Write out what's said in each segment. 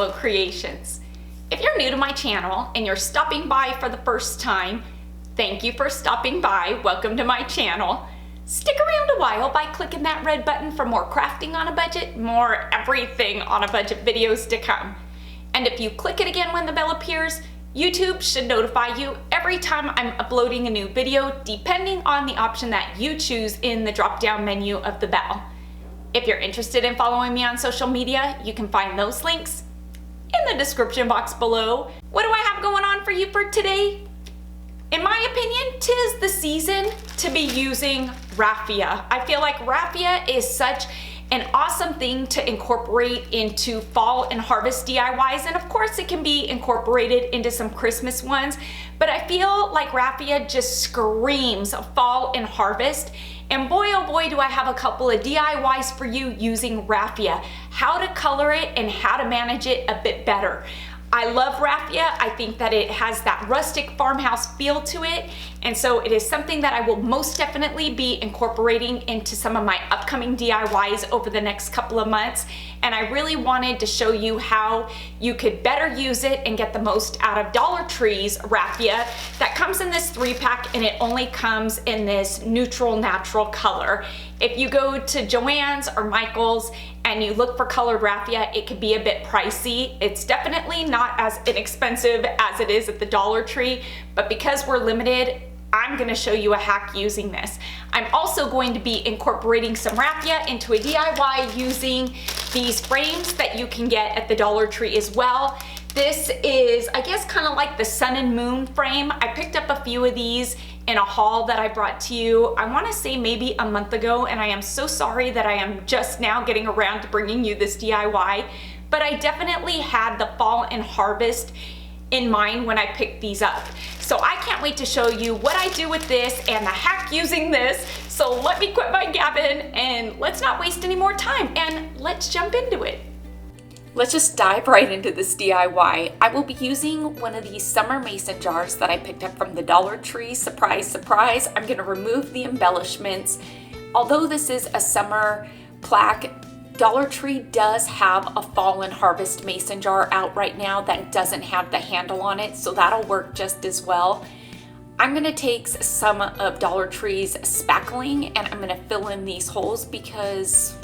Barlow Creations. If you're new to my channel and you're stopping by for the first time, thank you for stopping by. Welcome to my channel. Stick around a while by clicking that red button for more crafting on a budget, more everything on a budget videos to come. And if you click it again when the bell appears, YouTube should notify you every time I'm uploading a new video, depending on the option that you choose in the drop-down menu of the bell. If you're interested in following me on social media, you can find those links in the description box below. What do I have going on for you for today? In my opinion, 'tis the season to be using raffia. I feel like raffia is such an awesome thing to incorporate into fall and harvest DIYs, and of course it can be incorporated into some Christmas ones, but I feel like raffia just screams fall and harvest. And boy, oh boy, do I have a couple of DIYs for you using raffia, how to color it and how to manage it a bit better. I love raffia. I think that it has that rustic farmhouse feel to it, and so it is something that I will most definitely be incorporating into some of my upcoming DIYs over the next couple of months. And I really wanted to show you how you could better use it and get the most out of Dollar Tree's raffia that comes in this 3-pack, and it only comes in this neutral natural color. If you go to Joann's or Michael's and you look for colored raffia, it could be a bit pricey. It's definitely not as inexpensive as it is at the Dollar Tree, but because we're limited, I'm gonna show you a hack using this. I'm also going to be incorporating some raffia into a DIY using these frames that you can get at the Dollar Tree as well. This is, I guess, kind of like the sun and moon frame. I picked up a few of these in a haul that I brought to you, I want to say maybe a month ago, and I am so sorry that I am just now getting around to bringing you this DIY, but I definitely had the fall and harvest in mind when I picked these up. So I can't wait to show you what I do with this and the hack using this. So let me quit my gabbing and let's not waste any more time and let's jump into it. Let's just dive right into this DIY. I will be using one of these summer mason jars that I picked up from the Dollar Tree. Surprise, surprise. I'm gonna remove the embellishments. Although this is a summer plaque, Dollar Tree does have a fall and harvest mason jar out right now that doesn't have the handle on it, so that'll work just as well. I'm gonna take some of Dollar Tree's spackling and I'm gonna fill in these holes because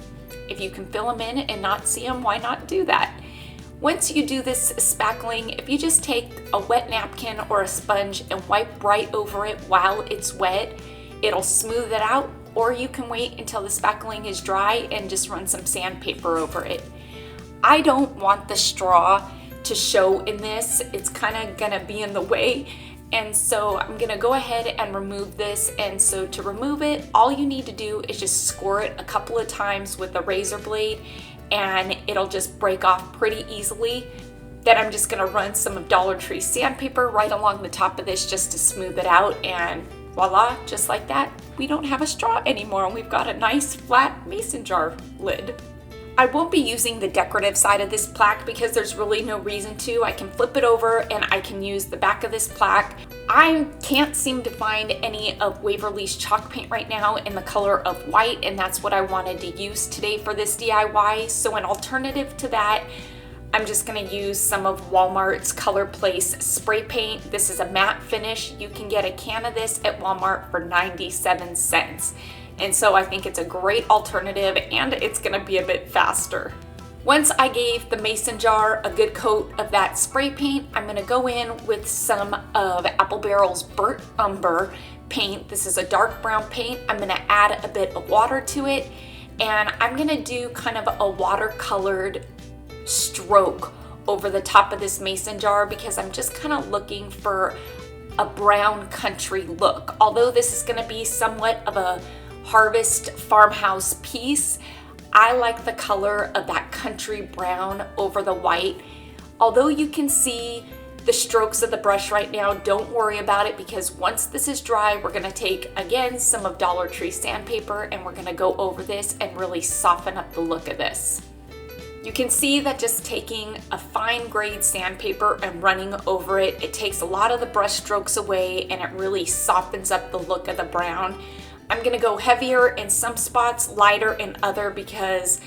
if you can fill them in and not see them, why not do that? Once you do this spackling, if you just take a wet napkin or a sponge and wipe right over it while it's wet, it'll smooth it out, or you can wait until the spackling is dry and just run some sandpaper over it. I don't want the straw to show in this. It's kind of gonna be in the way. And so I'm gonna go ahead and remove this. And so to remove it, all you need to do is just score it a couple of times with a razor blade and it'll just break off pretty easily. Then I'm just gonna run some of Dollar Tree sandpaper right along the top of this just to smooth it out, and voila, just like that, we don't have a straw anymore and we've got a nice flat mason jar lid. I won't be using the decorative side of this plaque because there's really no reason to. I can flip it over and I can use the back of this plaque. I can't seem to find any of Waverly's chalk paint right now in the color of white, and that's what I wanted to use today for this DIY. So an alternative to that, I'm just gonna use some of Walmart's Color Place spray paint. This is a matte finish. You can get a can of this at Walmart for 97 cents. And so I think it's a great alternative and it's gonna be a bit faster. Once I gave the mason jar a good coat of that spray paint, I'm gonna go in with some of Apple Barrel's Burnt Umber paint. This is a dark brown paint. I'm gonna add a bit of water to it, and I'm gonna do kind of a watercolored stroke over the top of this mason jar because I'm just kind of looking for a brown country look. Although this is gonna be somewhat of a harvest farmhouse piece, I like the color of that country brown over the white. Although you can see the strokes of the brush right now, don't worry about it because once this is dry, we're gonna take, again, some of Dollar Tree sandpaper and we're gonna go over this and really soften up the look of this. You can see that just taking a fine grade sandpaper and running over it, it takes a lot of the brush strokes away and it really softens up the look of the brown. I'm gonna go heavier in some spots, lighter in other, because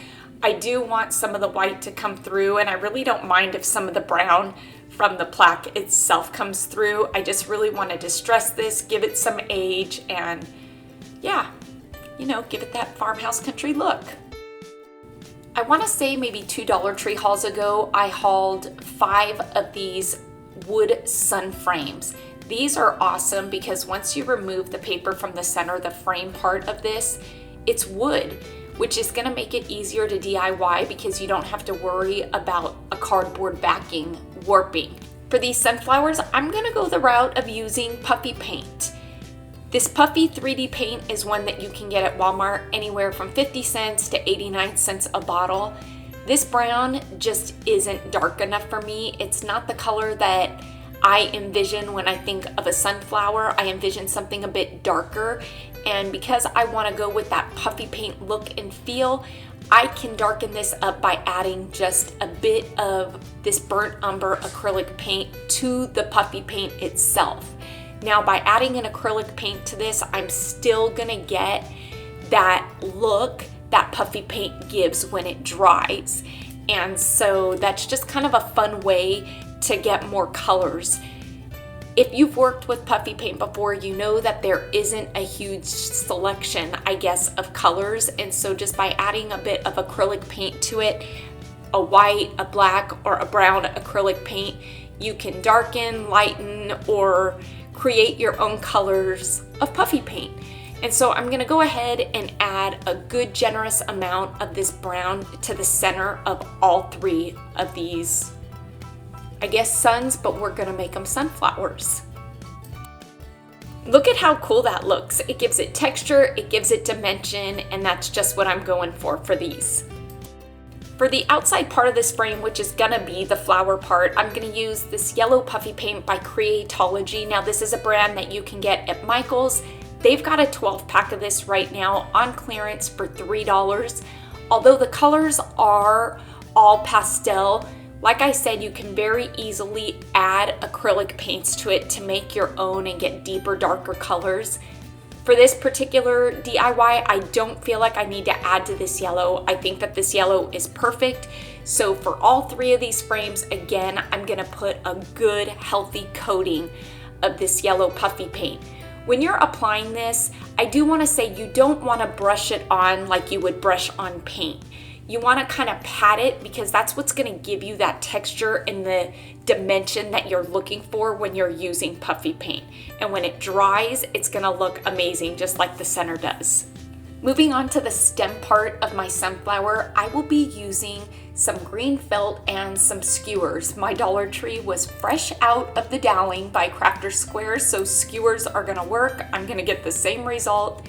I do want some of the white to come through, and I really don't mind if some of the brown from the plaque itself comes through. I just really want to distress this, give it some age, and yeah, you know, give it that farmhouse country look. I want to say maybe 2 Dollar Tree hauls ago, I hauled 5 of these wood sun frames. These are awesome because once you remove the paper from the center, the frame part of this, it's wood, which is going to make it easier to DIY because you don't have to worry about a cardboard backing warping. For these sunflowers, I'm going to go the route of using puffy paint. This puffy 3D paint is one that you can get at Walmart anywhere from 50 cents to 89 cents a bottle. This brown just isn't dark enough for me. It's not the color that I envision when I think of a sunflower. I envision something a bit darker, and because I want to go with that puffy paint look and feel, I can darken this up by adding just a bit of this burnt umber acrylic paint to the puffy paint itself. Now, by adding an acrylic paint to this, I'm still gonna get that look that puffy paint gives when it dries. And so that's just kind of a fun way to get more colors. If you've worked with puffy paint before, you know that there isn't a huge selection, I guess, of colors. And so just by adding a bit of acrylic paint to it, a white, a black, or a brown acrylic paint, you can darken, lighten, or create your own colors of puffy paint. And so I'm gonna go ahead and add a good generous amount of this brown to the center of all 3 of these, I guess, suns, but we're gonna make them sunflowers. Look at how cool that looks. It gives it texture, it gives it dimension, and that's just what I'm going for these. For the outside part of this frame, which is gonna be the flower part, I'm gonna use this yellow puffy paint by Creatology. Now, this is a brand that you can get at Michael's. They've got a 12 pack of this right now on clearance for $3. Although the colors are all pastel, like I said, you can very easily add acrylic paints to it to make your own and get deeper, darker colors. For this particular DIY, I don't feel like I need to add to this yellow. I think that this yellow is perfect. So for all 3 of these frames, again, I'm gonna put a good, healthy coating of this yellow puffy paint. When you're applying this, I do wanna say you don't wanna brush it on like you would brush on paint. You wanna kind of pat it because that's what's gonna give you that texture and the dimension that you're looking for when you're using puffy paint. And when it dries, it's gonna look amazing, just like the center does. Moving on to the stem part of my sunflower, I will be using some green felt and some skewers. My Dollar Tree was fresh out of the doweling by Crafter Squares, so skewers are gonna work. I'm gonna get the same result.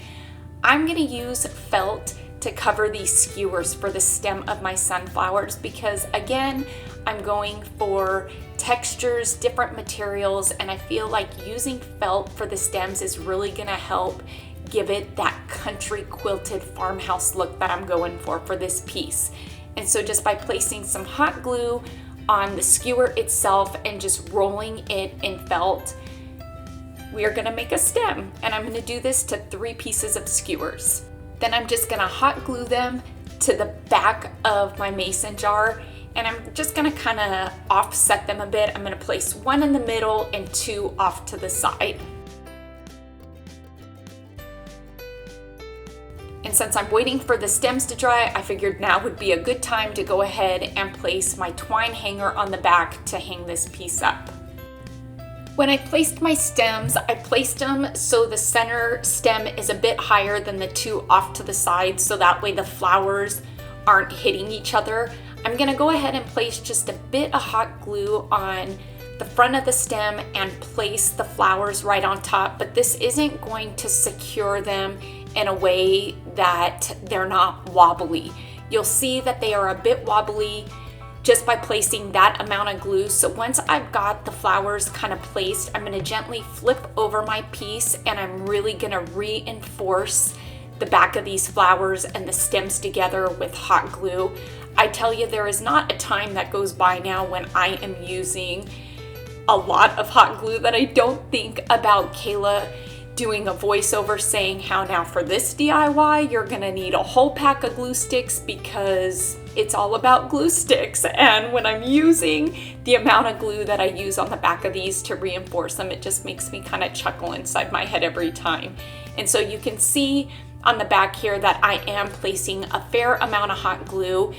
I'm gonna use felt to cover these skewers for the stem of my sunflowers because, again, I'm going for textures, different materials, and I feel like using felt for the stems is really gonna help give it that country quilted farmhouse look that I'm going for this piece. And so just by placing some hot glue on the skewer itself and just rolling it in felt, we are gonna make a stem. And I'm gonna do this to 3 pieces of skewers. Then I'm just gonna hot glue them to the back of my mason jar, and I'm just gonna kind of offset them a bit. I'm gonna place 1 in the middle and 2 off to the side. And since I'm waiting for the stems to dry, I figured now would be a good time to go ahead and place my twine hanger on the back to hang this piece up. When I placed my stems, I placed them so the center stem is a bit higher than the 2 off to the side, so that way the flowers aren't hitting each other. I'm gonna go ahead and place just a bit of hot glue on the front of the stem and place the flowers right on top, but this isn't going to secure them in a way that they're not wobbly. You'll see that they are a bit wobbly just by placing that amount of glue. So once I've got the flowers kind of placed, I'm gonna gently flip over my piece and I'm really gonna reinforce the back of these flowers and the stems together with hot glue. I tell you, there is not a time that goes by now when I am using a lot of hot glue that I don't think about Kayla. doing a voiceover saying how now for this DIY, you're gonna need a whole pack of glue sticks because it's all about glue sticks. And when I'm using the amount of glue that I use on the back of these to reinforce them, it just makes me kind of chuckle inside my head every time. And so you can see on the back here that I am placing a fair amount of hot glue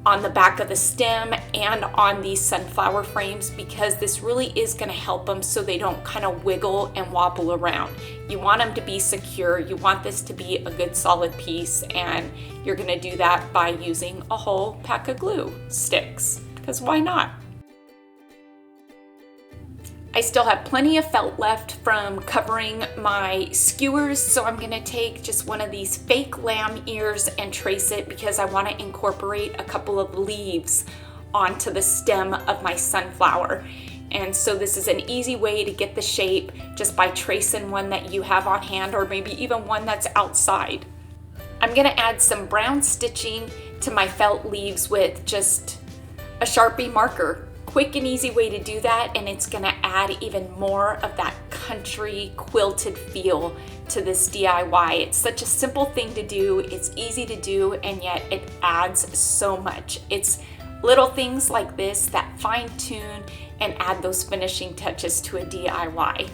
on the back of the stem and on these sunflower frames, because this really is going to help them so they don't kind of wiggle and wobble around. You want them to be secure. You want this to be a good solid piece, and you're going to do that by using a whole pack of glue sticks, because why not? I still have plenty of felt left from covering my skewers, so I'm gonna take just one of these fake lamb ears and trace it because I want to incorporate a couple of leaves onto the stem of my sunflower. And so this is an easy way to get the shape just by tracing one that you have on hand, or maybe even one that's outside. I'm gonna add some brown stitching to my felt leaves with just a Sharpie marker. Quick and easy way to do that, and it's gonna add even more of that country quilted feel to this DIY. It's such a simple thing to do, it's easy to do, and yet it adds so much. It's little things like this that fine tune and add those finishing touches to a DIY.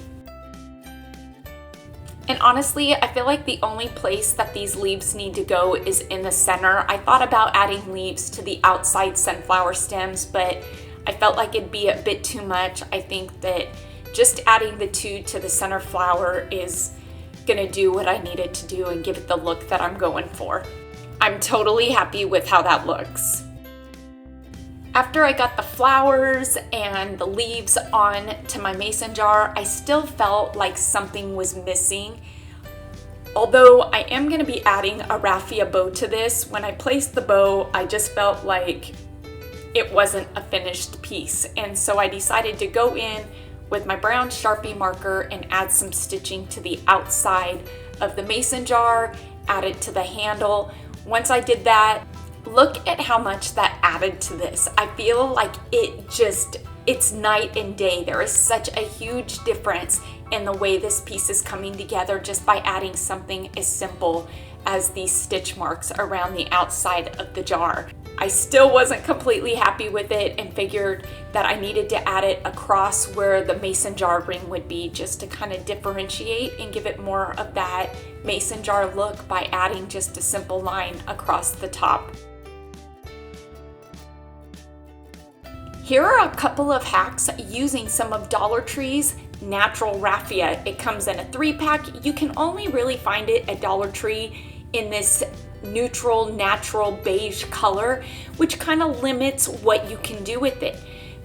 And honestly, I feel like the only place that these leaves need to go is in the center. I thought about adding leaves to the outside sunflower stems, but I felt like it'd be a bit too much. I think that just adding the two to the center flower is gonna do what I needed to do and give it the look that I'm going for. I'm totally happy with how that looks. After I got the flowers and the leaves on to my mason jar, I still felt like something was missing. Although I am gonna be adding a raffia bow to this, when I placed the bow, I just felt like it wasn't a finished piece. And so I decided to go in with my brown Sharpie marker and add some stitching to the outside of the mason jar, add it to the handle. Once I did that, look at how much that added to this. I feel like it's night and day. There is such a huge difference in the way this piece is coming together just by adding something as simple as these stitch marks around the outside of the jar. I still wasn't completely happy with it and figured that I needed to add it across where the mason jar ring would be, just to kind of differentiate and give it more of that mason jar look by adding just a simple line across the top. Here are a couple of hacks using some of Dollar Tree's natural raffia. It comes in a 3-pack. You can only really find it at Dollar Tree in this neutral, natural beige color, which kind of limits what you can do with it.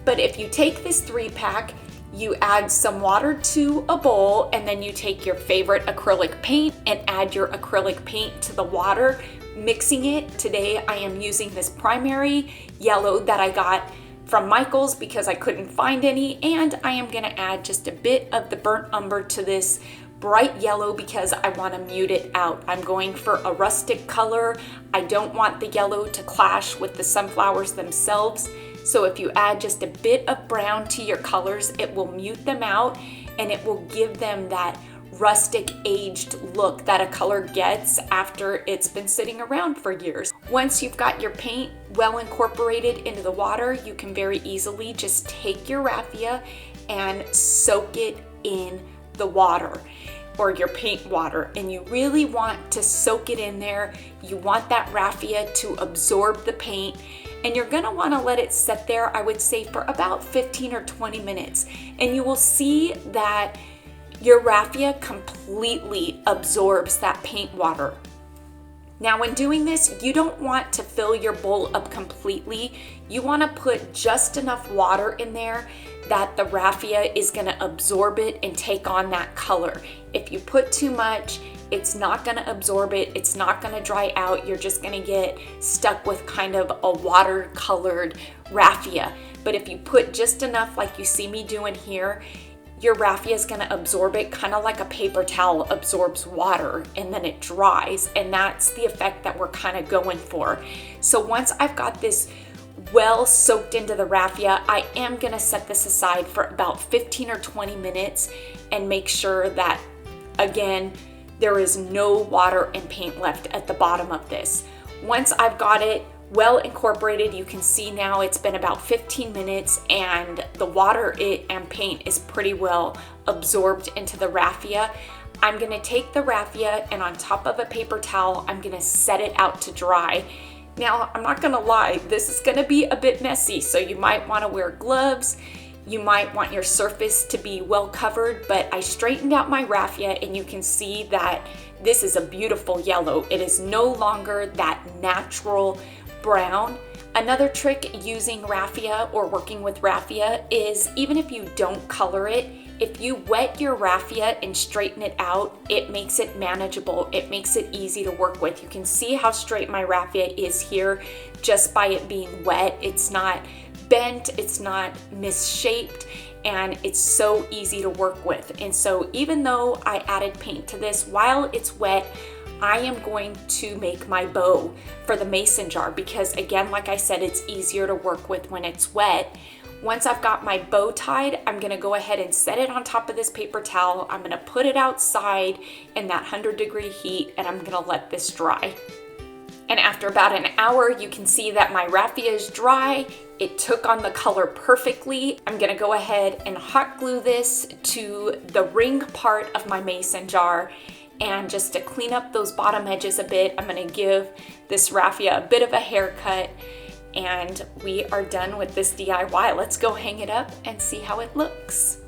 But if you take this 3-pack, you add some water to a bowl, and then you take your favorite acrylic paint and add your acrylic paint to the water, mixing it. Today I am using this primary yellow that I got from Michael's because I couldn't find any, and I am gonna add just a bit of the burnt umber to this bright yellow because I want to mute it out. I'm going for a rustic color. I don't want the yellow to clash with the sunflowers themselves. So if you add just a bit of brown to your colors, it will mute them out and it will give them that rustic aged look that a color gets after it's been sitting around for years. Once you've got your paint well incorporated into the water, you can very easily just take your raffia and soak it in the water or your paint water, and you really want to soak it in there. You want that raffia to absorb the paint, and you're gonna wanna let it sit there, I would say, for about 15 or 20 minutes, and you will see that your raffia completely absorbs that paint water. Now when doing this, you don't want to fill your bowl up completely. You want to put just enough water in there that the raffia is going to absorb it and take on that color. If you put too much, it's not going to absorb it. It's not going to dry out. You're just going to get stuck with kind of a watercolored raffia. But if you put just enough like you see me doing here, your raffia is going to absorb it kind of like a paper towel absorbs water, and then it dries, and that's the effect that we're kind of going for. So once I've got this well soaked into the raffia, I am going to set this aside for about 15 or 20 minutes and make sure that Again, there is no water and paint left at the bottom of this. Once I've got it well incorporated, you can see now it's been about 15 minutes and the water and paint is pretty well absorbed into the raffia. I'm gonna take the raffia and on top of a paper towel, I'm gonna set it out to dry. Now, I'm not gonna lie, this is gonna be a bit messy, so you might wanna wear gloves. You might want your surface to be well covered, but I straightened out my raffia and you can see that this is a beautiful yellow. It is no longer that natural brown. Another trick using raffia or working with raffia is even if you don't color it, if you wet your raffia and straighten it out, it makes it manageable. It makes it easy to work with. You can see how straight my raffia is here just by it being wet. It's not bent, it's not misshaped, and it's so easy to work with. And so even though I added paint to this, while it's wet, I am going to make my bow for the mason jar because again, like I said, it's easier to work with when it's wet. Once I've got my bow tied, I'm gonna go ahead and set it on top of this paper towel. I'm gonna put it outside in that 100-degree heat and I'm gonna let this dry. And after about an hour, you can see that my raffia is dry. It took on the color perfectly. I'm gonna go ahead and hot glue this to the ring part of my mason jar. And just to clean up those bottom edges a bit, I'm gonna give this raffia a bit of a haircut. And we are done with this DIY. Let's go hang it up and see how it looks.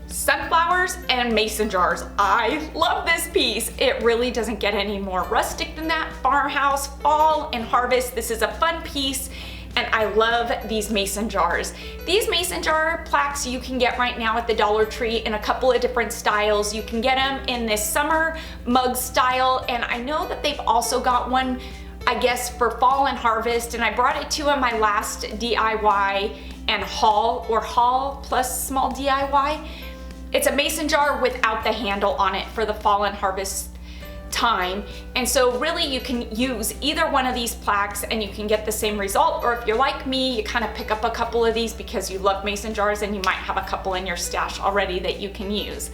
Sunflowers and mason jars. I love this piece. It really doesn't get any more rustic than that. Farmhouse, fall, and harvest. This is a fun piece and I love these mason jars. These mason jar plaques you can get right now at the Dollar Tree in a couple of different styles. You can get them in this summer mug style, and I know that they've also got one, I guess, for fall and harvest, and I brought it to you on my last DIY and haul plus small DIY. It's a mason jar without the handle on it for the fall and harvest time. And so really you can use either one of these plaques and you can get the same result. Or if you're like me, you kind of pick up a couple of these because you love mason jars and you might have a couple in your stash already that you can use.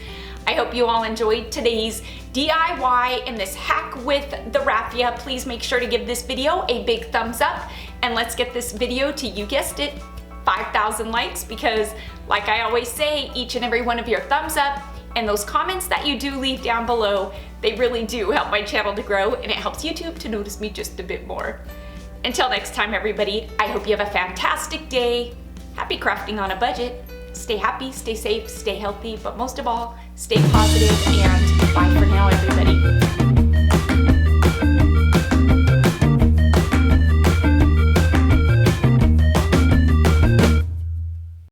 I hope you all enjoyed today's DIY and this hack with the raffia. Please make sure to give this video a big thumbs up and let's get this video to, you guessed it, 5,000 likes, because like I always say, each and every one of your thumbs up and those comments that you do leave down below, they really do help my channel to grow and it helps YouTube to notice me just a bit more. Until next time, everybody, I hope you have a fantastic day. Happy crafting on a budget. Stay happy, stay safe, stay healthy, but most of all, stay positive, and bye for now, everybody.